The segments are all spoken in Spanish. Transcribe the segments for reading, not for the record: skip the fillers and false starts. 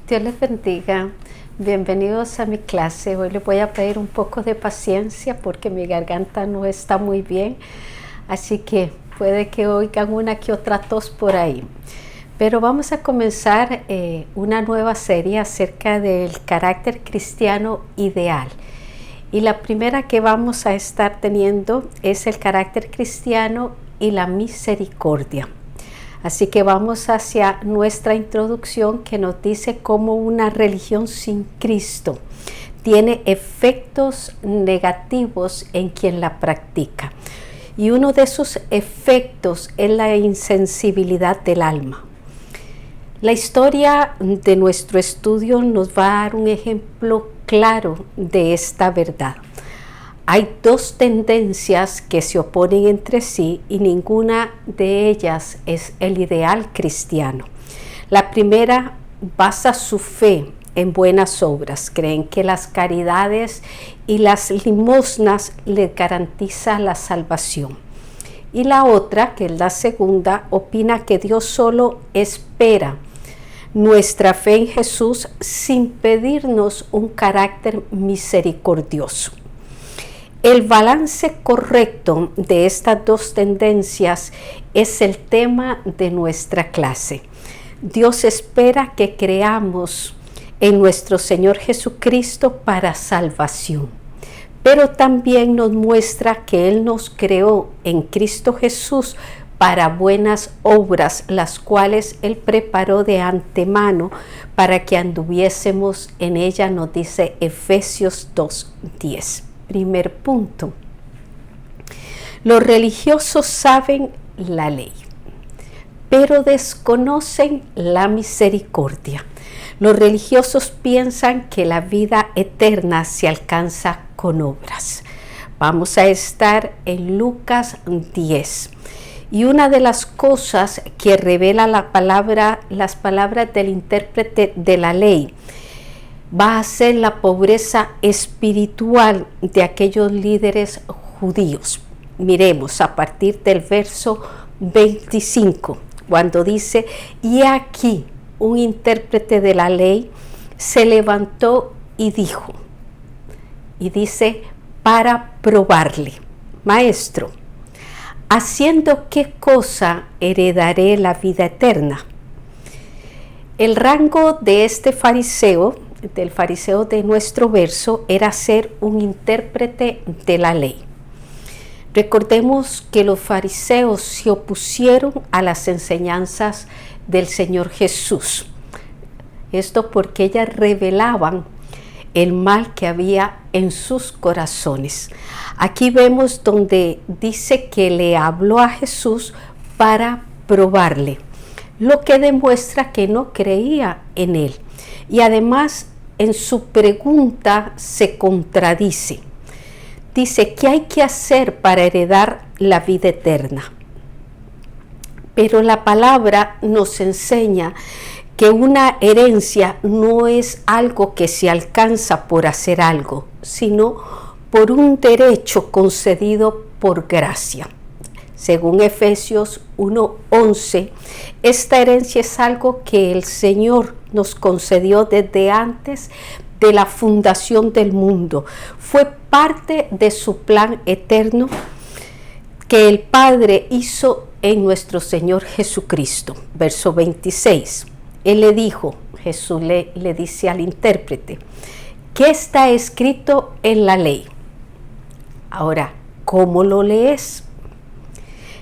Dios les bendiga. Bienvenidos a mi clase. Hoy les voy a pedir un poco de paciencia porque mi garganta no está muy bien. Así que puede que oigan una que otra tos por ahí. Pero vamos a comenzar una nueva serie acerca del carácter cristiano ideal. Y la primera que vamos a estar teniendo es el carácter cristiano y la misericordia. Así que vamos hacia nuestra introducción que nos dice cómo una religión sin Cristo tiene efectos negativos en quien la practica. Y uno de esos efectos es la insensibilidad del alma. La historia de nuestro estudio nos va a dar un ejemplo claro de esta verdad. Hay dos tendencias que se oponen entre sí y ninguna de ellas es el ideal cristiano. La primera basa su fe en buenas obras. Creen que las caridades y las limosnas le garantizan la salvación. Y la otra, que es la segunda, opina que Dios solo espera nuestra fe en Jesús sin pedirnos un carácter misericordioso. El balance correcto de estas dos tendencias es el tema de nuestra clase. Dios espera que creamos en nuestro Señor Jesucristo para salvación, pero también nos muestra que Él nos creó en Cristo Jesús para buenas obras, las cuales Él preparó de antemano para que anduviésemos en ella, nos dice Efesios 2:10. Primer punto. Los religiosos saben la ley, pero desconocen la misericordia. Los religiosos piensan que la vida eterna se alcanza con obras. Vamos a estar en Lucas 10. Y una de las cosas que revela las palabras del intérprete de la ley va a ser la pobreza espiritual de aquellos líderes judíos. Miremos a partir del verso 25, cuando dice: y aquí un intérprete de la ley se levantó y dijo, y dice, para probarle: maestro, ¿haciendo qué cosa heredaré la vida eterna? El rango de este fariseo, del fariseo de nuestro verso, era ser un intérprete de la ley. Recordemos que los fariseos se opusieron a las enseñanzas del Señor Jesús. Esto porque ellas revelaban el mal que había en sus corazones. Aquí vemos donde dice que le habló a Jesús para probarle, lo que demuestra que no creía en él. Y además en su pregunta se contradice. Dice, ¿qué hay que hacer para heredar la vida eterna? Pero la palabra nos enseña que una herencia no es algo que se alcanza por hacer algo, sino por un derecho concedido por gracia. Según Efesios 1:11, esta herencia es algo que el Señor nos concedió desde antes de la fundación del mundo. Fue parte de su plan eterno que el Padre hizo en nuestro Señor Jesucristo. Verso 26. Él le dijo, Jesús le dice al intérprete, ¿qué está escrito en la ley? Ahora, ¿cómo lo lees?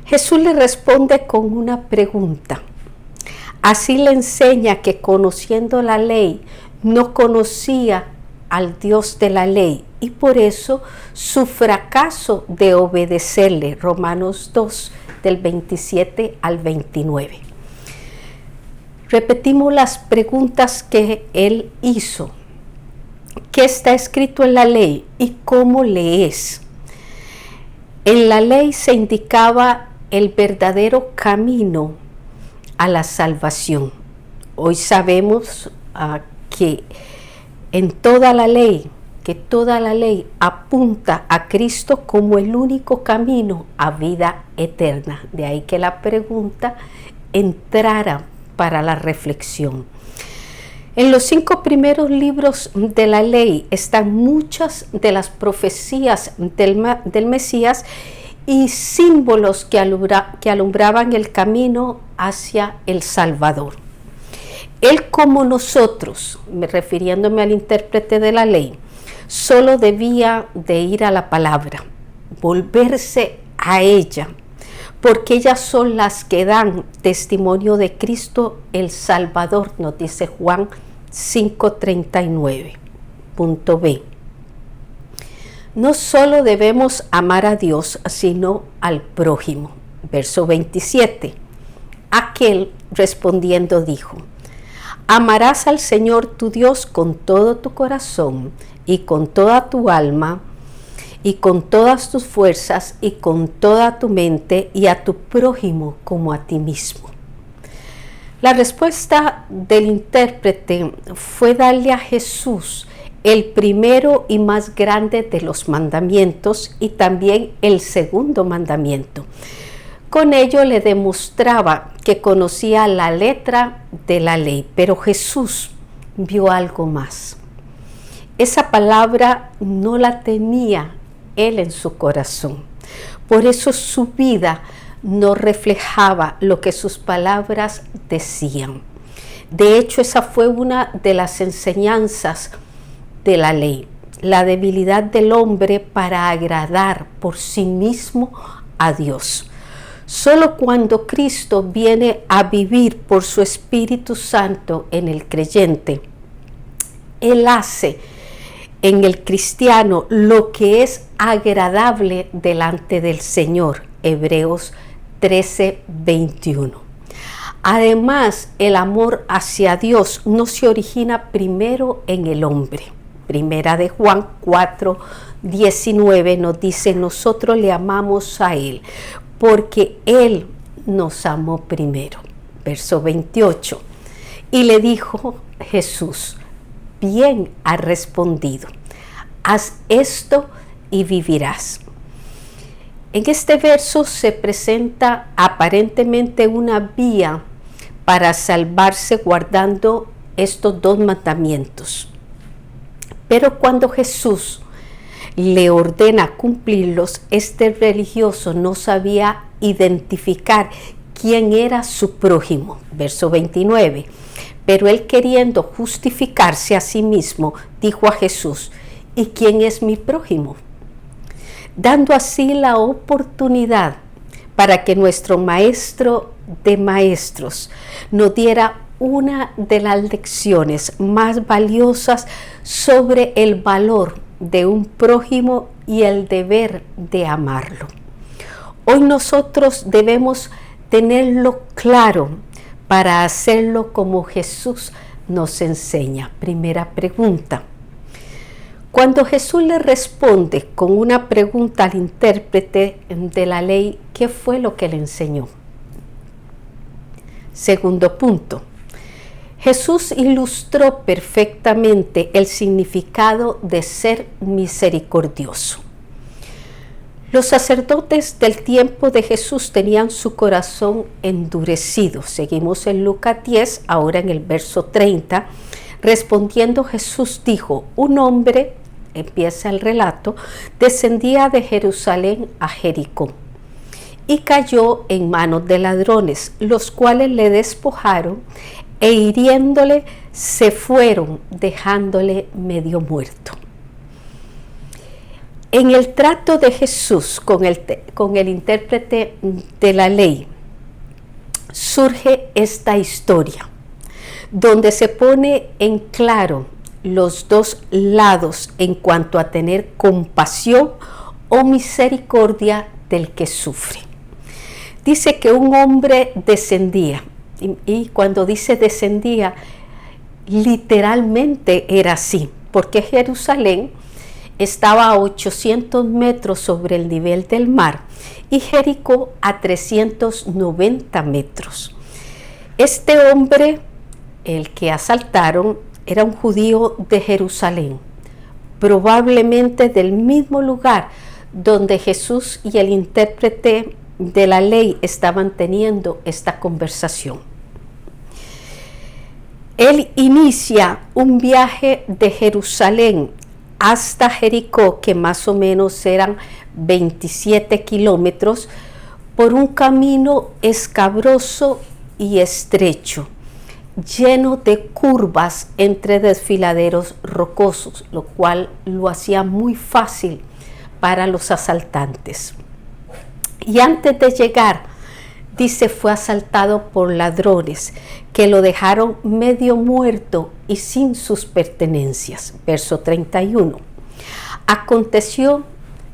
Jesús le responde con una pregunta. Así le enseña que conociendo la ley, no conocía al Dios de la ley y por eso su fracaso de obedecerle. Romanos 2, del 27 al 29. Repetimos las preguntas que él hizo. ¿Qué está escrito en la ley y cómo lees? En la ley se indicaba el verdadero camino a la salvación. Hoy sabemos que toda la ley apunta a Cristo como el único camino a vida eterna. De ahí que la pregunta entrara para la reflexión. En los 5 primeros libros de la ley están muchas de las profecías del Mesías y símbolos que alumbraban el camino hacia el Salvador. Él, como nosotros, refiriéndome al intérprete de la ley, solo debía de ir a la palabra, volverse a ella, porque ellas son las que dan testimonio de Cristo el Salvador, nos dice Juan 5:39. Punto B. No solo debemos amar a Dios, sino al prójimo. Verso 27. Aquel respondiendo dijo: amarás al Señor tu Dios con todo tu corazón y con toda tu alma y con todas tus fuerzas y con toda tu mente, y a tu prójimo como a ti mismo. La respuesta del intérprete fue darle a Jesús el primero y más grande de los mandamientos y también el segundo mandamiento. Con ello le demostraba que conocía la letra de la ley, pero Jesús vio algo más. Esa palabra no la tenía él en su corazón. Por eso su vida no reflejaba lo que sus palabras decían. De hecho, esa fue una de las enseñanzas de la ley, la debilidad del hombre para agradar por sí mismo a Dios. Solo cuando Cristo viene a vivir por su Espíritu Santo en el creyente, Él hace en el cristiano lo que es agradable delante del Señor. Hebreos 13:21. Además, el amor hacia Dios no se origina primero en el hombre. Primera de Juan 4:19 nos dice: nosotros le amamos a Él porque Él nos amó primero. Verso 28. Y le dijo Jesús: bien has respondido, haz esto y vivirás. En este verso se presenta aparentemente una vía para salvarse guardando estos 2 mandamientos. Pero cuando Jesús le ordena cumplirlos, este religioso no sabía identificar quién era su prójimo. Verso 29. Pero él, queriendo justificarse a sí mismo, dijo a Jesús: ¿y quién es mi prójimo? Dando así la oportunidad para que nuestro maestro de maestros nos diera una de las lecciones más valiosas sobre el valor de un prójimo y el deber de amarlo. Hoy nosotros debemos tenerlo claro para hacerlo como Jesús nos enseña. Primera pregunta. Cuando Jesús le responde con una pregunta al intérprete de la ley, ¿qué fue lo que le enseñó? Segundo punto. Jesús ilustró perfectamente el significado de ser misericordioso. Los sacerdotes del tiempo de Jesús tenían su corazón endurecido. Seguimos en Lucas 10, ahora en el verso 30. Respondiendo Jesús dijo: un hombre, empieza el relato, descendía de Jerusalén a Jericó y cayó en manos de ladrones, los cuales le despojaron e hiriéndole se fueron, dejándole medio muerto. En el trato de Jesús con el intérprete de la ley surge esta historia, donde se pone en claro los 2 lados en cuanto a tener compasión o misericordia del que sufre. Dice que un hombre descendía, y cuando dice descendía, literalmente era así, porque Jerusalén estaba a 800 metros sobre el nivel del mar y Jericó a 390 metros. Este hombre, el que asaltaron, era un judío de Jerusalén, probablemente del mismo lugar donde Jesús y el intérprete de la ley estaban teniendo esta conversación. Él inicia un viaje de Jerusalén hasta Jericó, que más o menos eran 27 kilómetros, por un camino escabroso y estrecho, lleno de curvas entre desfiladeros rocosos, lo cual lo hacía muy fácil para los asaltantes. Y antes de llegar, dice, fue asaltado por ladrones que lo dejaron medio muerto y sin sus pertenencias. Verso 31. Aconteció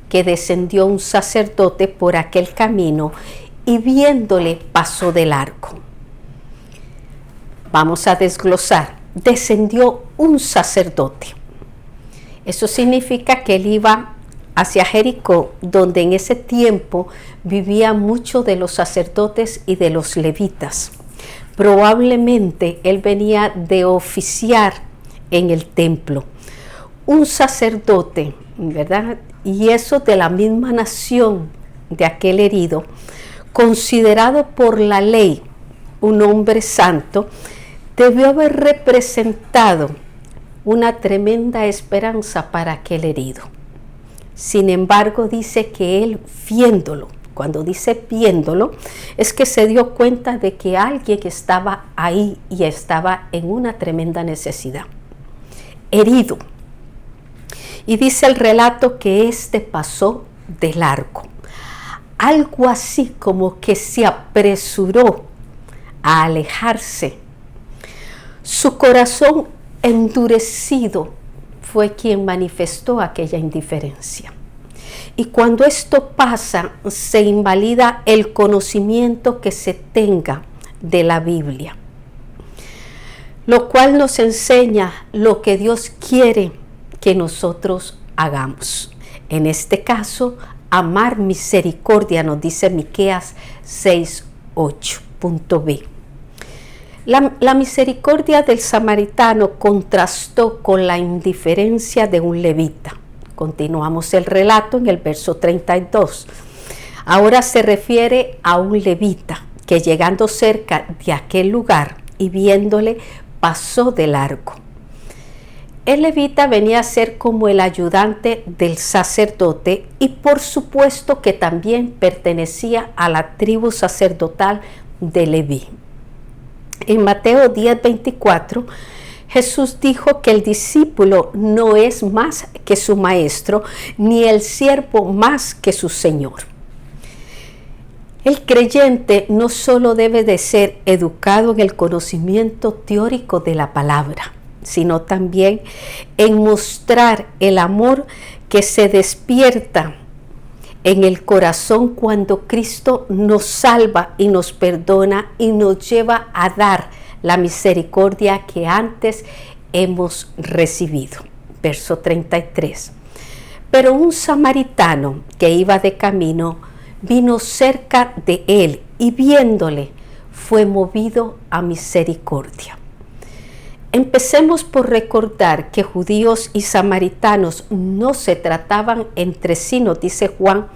que descendió un sacerdote por aquel camino y viéndole pasó de largo. Vamos a desglosar. Descendió un sacerdote. Eso significa que él iba hacia Jericó, donde en ese tiempo vivían muchos de los sacerdotes y de los levitas. Probablemente él venía de oficiar en el templo. Un sacerdote, ¿verdad? Y eso de la misma nación de aquel herido, considerado por la ley un hombre santo, debió haber representado una tremenda esperanza para aquel herido. Sin embargo, dice que él viéndolo, cuando dice viéndolo, es que se dio cuenta de que alguien estaba ahí y estaba en una tremenda necesidad, herido. Y dice el relato que este pasó de largo, algo así como que se apresuró a alejarse. Su corazón endurecido fue quien manifestó aquella indiferencia. Y cuando esto pasa, se invalida el conocimiento que se tenga de la Biblia, lo cual nos enseña lo que Dios quiere que nosotros hagamos. En este caso, amar misericordia, nos dice Miqueas 6:8.b. La misericordia del samaritano contrastó con la indiferencia de un levita. Continuamos el relato en el verso 32. Ahora se refiere a un levita que llegando cerca de aquel lugar y viéndole pasó de largo. El levita venía a ser como el ayudante del sacerdote y por supuesto que también pertenecía a la tribu sacerdotal de Leví. En Mateo 10:24, Jesús dijo que el discípulo no es más que su maestro, ni el siervo más que su señor. El creyente no solo debe de ser educado en el conocimiento teórico de la palabra, sino también en mostrar el amor que se despierta en el corazón cuando Cristo nos salva y nos perdona y nos lleva a dar la misericordia que antes hemos recibido. Verso 33. Pero un samaritano que iba de camino vino cerca de él y viéndole fue movido a misericordia. Empecemos por recordar que judíos y samaritanos no se trataban entre sí, nos dice Juan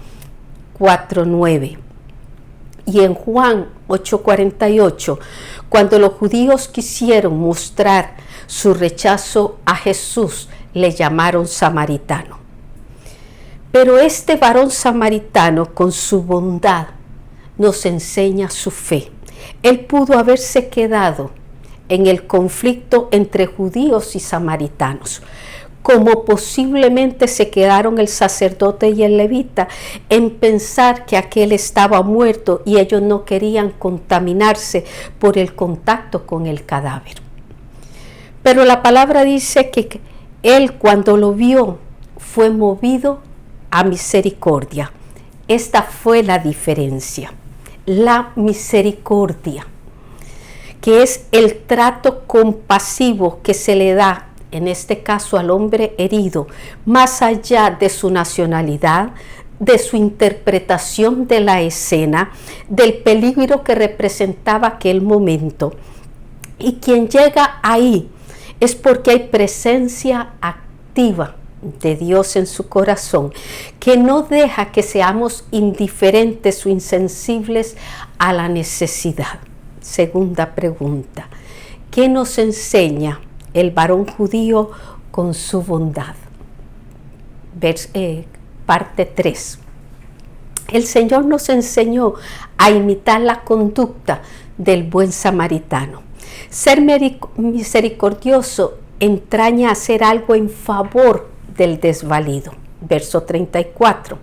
4:9. Y en Juan 8:48, cuando los judíos quisieron mostrar su rechazo a Jesús, le llamaron samaritano. Pero este varón samaritano, con su bondad, nos enseña su fe. Él pudo haberse quedado en el conflicto entre judíos y samaritanos, como posiblemente se quedaron el sacerdote y el levita en pensar que aquel estaba muerto y ellos no querían contaminarse por el contacto con el cadáver. Pero la palabra dice que él, cuando lo vio, fue movido a misericordia. Esta fue la diferencia, la misericordia, que es el trato compasivo que se le da, en este caso al hombre herido, más allá de su nacionalidad, de su interpretación de la escena, del peligro que representaba aquel momento. Y quien llega ahí es porque hay presencia activa de Dios en su corazón, que no deja que seamos indiferentes o insensibles a la necesidad. Segunda pregunta: ¿Qué nos enseña el varón judío con su bondad? Parte 3. El Señor nos enseñó a imitar la conducta del buen samaritano. Ser misericordioso entraña hacer algo en favor del desvalido. Verso 34.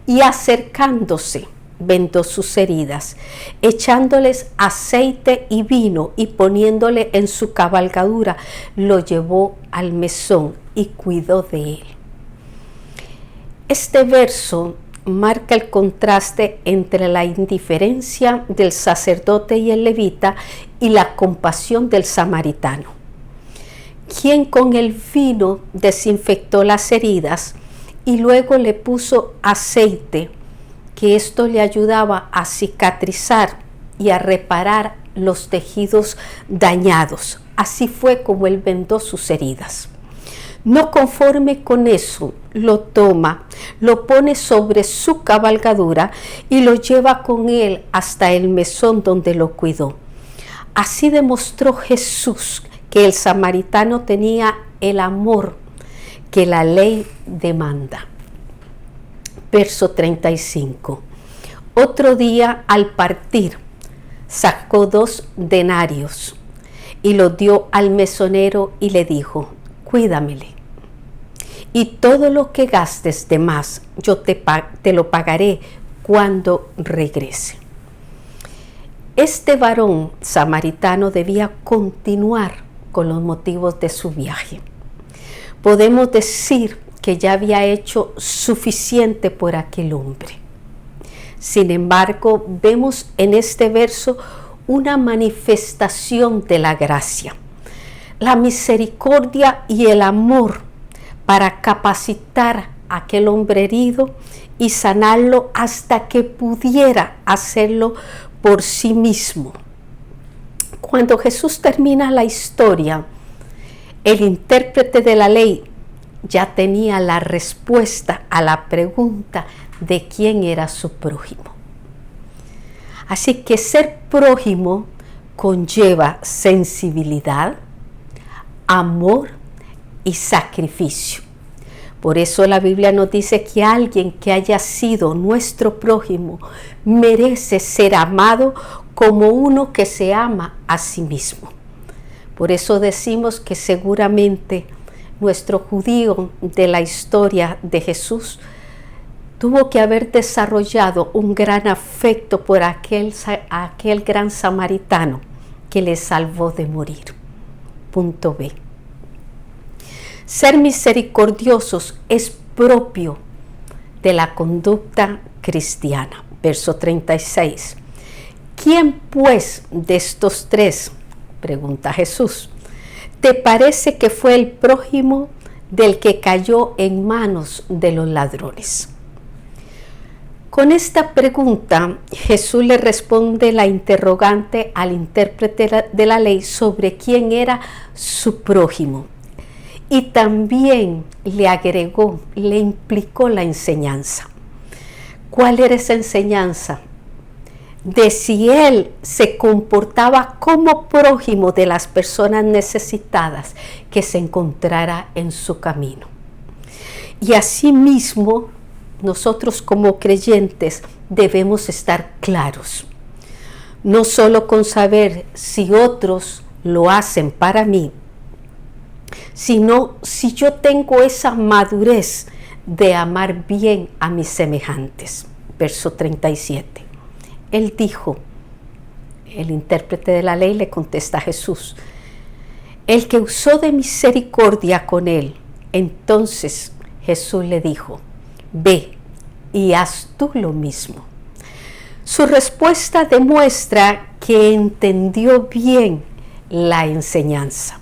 Y acercándose, vendó sus heridas, echándoles aceite y vino y poniéndole en su cabalgadura, lo llevó al mesón y cuidó de él. Este verso marca el contraste entre la indiferencia del sacerdote y el levita y la compasión del samaritano, quien con el vino desinfectó las heridas y luego le puso aceite, que esto le ayudaba a cicatrizar y a reparar los tejidos dañados. Así fue como él vendó sus heridas. No conforme con eso, lo toma, lo pone sobre su cabalgadura y lo lleva con él hasta el mesón donde lo cuidó. Así demostró Jesús que el samaritano tenía el amor que la ley demanda. Verso 35. Otro día, al partir, sacó 2 denarios y los dio al mesonero y le dijo: cuídamele, y todo lo que gastes de más yo te lo pagaré cuando regrese. Este varón samaritano debía continuar con los motivos de su viaje. Podemos decir que ya había hecho suficiente por aquel hombre. Sin embargo, vemos en este verso una manifestación de la gracia, la misericordia y el amor para capacitar a aquel hombre herido y sanarlo hasta que pudiera hacerlo por sí mismo. Cuando Jesús termina la historia, el intérprete de la ley ya tenía la respuesta a la pregunta de quién era su prójimo. Así que ser prójimo conlleva sensibilidad, amor y sacrificio. Por eso la Biblia nos dice que alguien que haya sido nuestro prójimo merece ser amado como uno que se ama a sí mismo. Por eso decimos que seguramente nuestro judío de la historia de Jesús tuvo que haber desarrollado un gran afecto por aquel gran samaritano que le salvó de morir. Punto B. Ser misericordiosos es propio de la conducta cristiana. Verso 36. ¿Quién pues de estos 3, pregunta Jesús, te parece que fue el prójimo del que cayó en manos de los ladrones? Con esta pregunta, Jesús le responde la interrogante al intérprete de la ley sobre quién era su prójimo. Y también le agregó, le implicó la enseñanza. ¿Cuál era esa enseñanza? De si él se comportaba como prójimo de las personas necesitadas que se encontrara en su camino. Y asimismo, nosotros como creyentes debemos estar claros, no solo con saber si otros lo hacen para mí, sino si yo tengo esa madurez de amar bien a mis semejantes. Verso 37. Él dijo, el intérprete de la ley le contesta a Jesús, el que usó de misericordia con él. Entonces Jesús le dijo, ve y haz tú lo mismo. Su respuesta demuestra que entendió bien la enseñanza.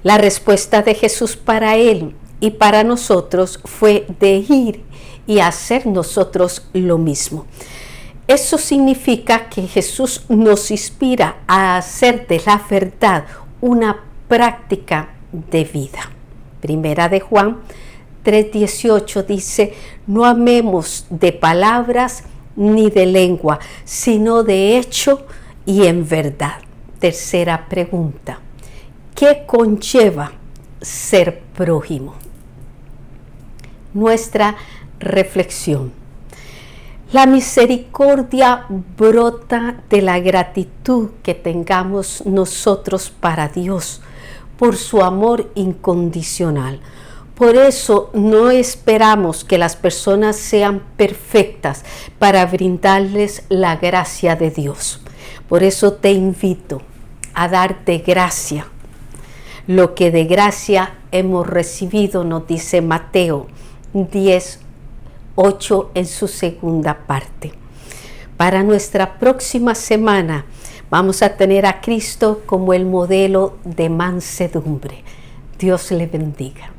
La respuesta de Jesús para él y para nosotros fue de ir y hacer nosotros lo mismo. Eso significa que Jesús nos inspira a hacer de la verdad una práctica de vida. Primera de Juan 3:18 dice, no amemos de palabras ni de lengua, sino de hecho y en verdad. tercera pregunta. ¿Qué conlleva ser prójimo? Nuestra reflexión. La misericordia brota de la gratitud que tengamos nosotros para Dios por su amor incondicional. Por eso no esperamos que las personas sean perfectas para brindarles la gracia de Dios. Por eso te invito a darte gracia. Lo que de gracia hemos recibido, nos dice Mateo 10:8 en su segunda parte. Para nuestra próxima semana vamos a tener a Cristo como el modelo de mansedumbre. Dios le bendiga.